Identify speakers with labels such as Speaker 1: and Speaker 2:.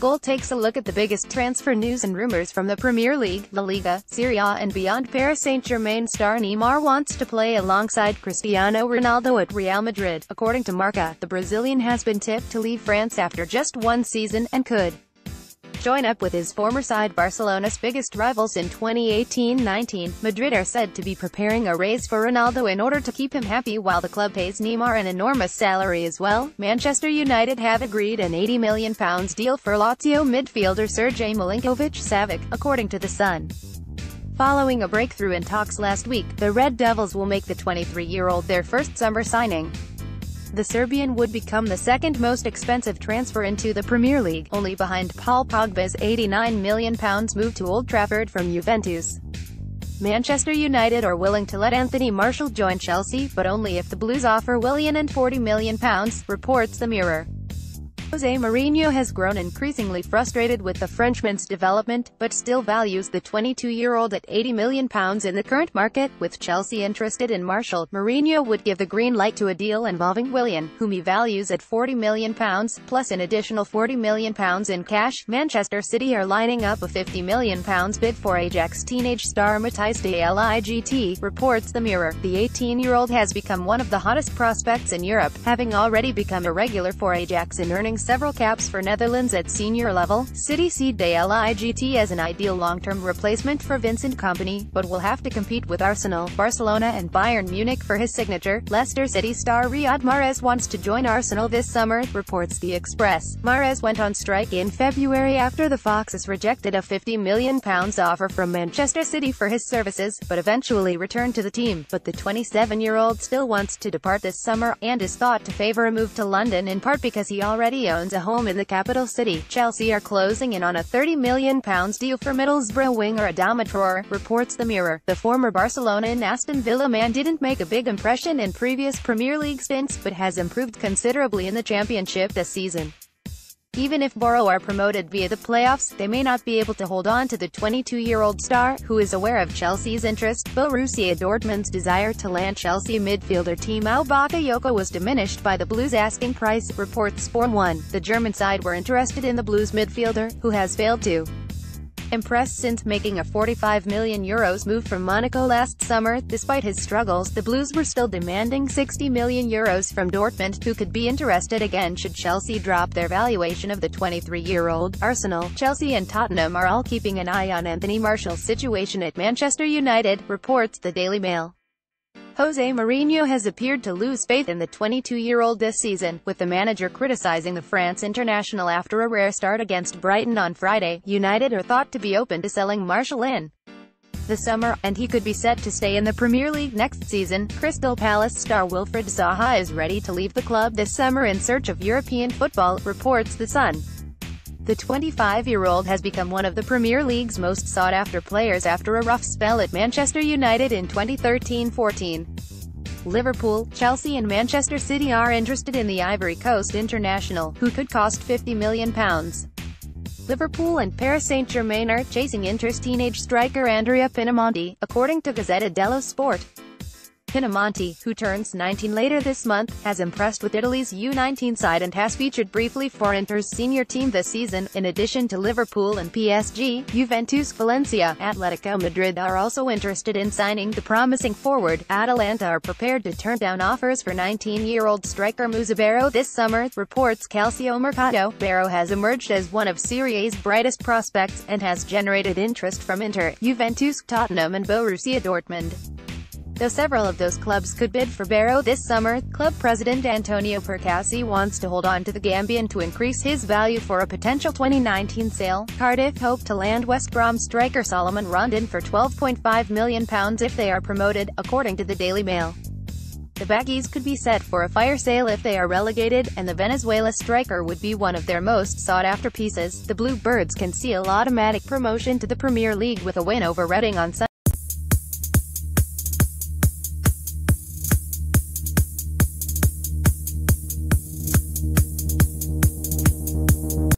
Speaker 1: Goal takes a look at the biggest transfer news and rumors from the Premier League, La Liga, Serie A and beyond. Paris Saint-Germain star Neymar wants to play alongside Cristiano Ronaldo at Real Madrid. According to Marca, the Brazilian has been tipped to leave France after just one season, and could join up with his former side Barcelona's biggest rivals in 2018-19. Madrid are said to be preparing a raise for Ronaldo in order to keep him happy, while the club pays Neymar an enormous salary as well. Manchester United have agreed an £80 million deal for Lazio midfielder Sergej Milinkovic-Savic, according to The Sun. Following a breakthrough in talks last week, the Red Devils will make the 23-year-old their first summer signing. The Serbian would become the second most expensive transfer into the Premier League, only behind Paul Pogba's £89 million move to Old Trafford from Juventus. Manchester United are willing to let Anthony Martial join Chelsea, but only if the Blues offer Willian and £40 million, reports The Mirror. Jose Mourinho has grown increasingly frustrated with the Frenchman's development, but still values the 22-year-old at £80 million in the current market. With Chelsea interested in Martial, Mourinho would give the green light to a deal involving Willian, whom he values at £40 million, plus an additional £40 million in cash. Manchester City are lining up a £50 million bid for Ajax teenage star Matthijs de Ligt, reports The Mirror. The 18-year-old has become one of the hottest prospects in Europe, having already become a regular for Ajax and earning several caps for Netherlands at senior level. City see de Ligt as an ideal long-term replacement for Vincent Kompany, but will have to compete with Arsenal, Barcelona and Bayern Munich for his signature. Leicester City star Riyad Mahrez wants to join Arsenal this summer, reports The Express. Mahrez went on strike in February after the Foxes rejected a £50 million offer from Manchester City for his services, but eventually returned to the team. But the 27-year-old still wants to depart this summer, and is thought to favour a move to London, in part because he already owns a home in the capital city. Chelsea are closing in on a £30 million deal for Middlesbrough winger Adama Traore, reports The Mirror. The former Barcelona and Aston Villa man didn't make a big impression in previous Premier League stints, but has improved considerably in the Championship this season. Even if Borough are promoted via the playoffs, they may not be able to hold on to the 22-year-old star, who is aware of Chelsea's interest. Borussia Dortmund's desire to land Chelsea midfielder Timo Bakayoko was diminished by the Blues' asking price, reports Sport 1. The German side were interested in the Blues midfielder, who has failed to impress since making a €45 million move from Monaco last summer. Despite his struggles, the Blues were still demanding €60 million from Dortmund, who could be interested again should Chelsea drop their valuation of the 23-year-old. Arsenal, Chelsea and Tottenham are all keeping an eye on Anthony Martial's situation at Manchester United, reports the Daily Mail. Jose Mourinho has appeared to lose faith in the 22-year-old this season, with the manager criticizing the France international after a rare start against Brighton on Friday. United are thought to be open to selling Martial in the summer, and he could be set to stay in the Premier League next season. Crystal Palace star Wilfried Zaha is ready to leave the club this summer in search of European football, reports The Sun. The 25-year-old has become one of the Premier League's most sought-after players after a rough spell at Manchester United in 2013-14. Liverpool, Chelsea and Manchester City are interested in the Ivory Coast international, who could cost £50 million. Liverpool and Paris Saint-Germain are chasing teenage striker Andrea Pinamonti, according to Gazzetta dello Sport. Pinamonti, who turns 19 later this month, has impressed with Italy's U19 side and has featured briefly for Inter's senior team this season. In addition to Liverpool and PSG, Juventus, Valencia, Atletico Madrid are also interested in signing the promising forward. Atalanta are prepared to turn down offers for 19-year-old striker Musa Barrow this summer, reports Calcio Mercato. Barrow has emerged as one of Serie A's brightest prospects, and has generated interest from Inter, Juventus, Tottenham and Borussia Dortmund. Though several of those clubs could bid for Barrow this summer, club president Antonio Percassi wants to hold on to the Gambian to increase his value for a potential 2019 sale. Cardiff hope to land West Brom striker Solomon Rondon for £12.5 million if they are promoted, according to the Daily Mail. The Baggies could be set for a fire sale if they are relegated, and the Venezuela striker would be one of their most sought-after pieces. The Bluebirds can seal automatic promotion to the Premier League with a win over Reading on Sunday.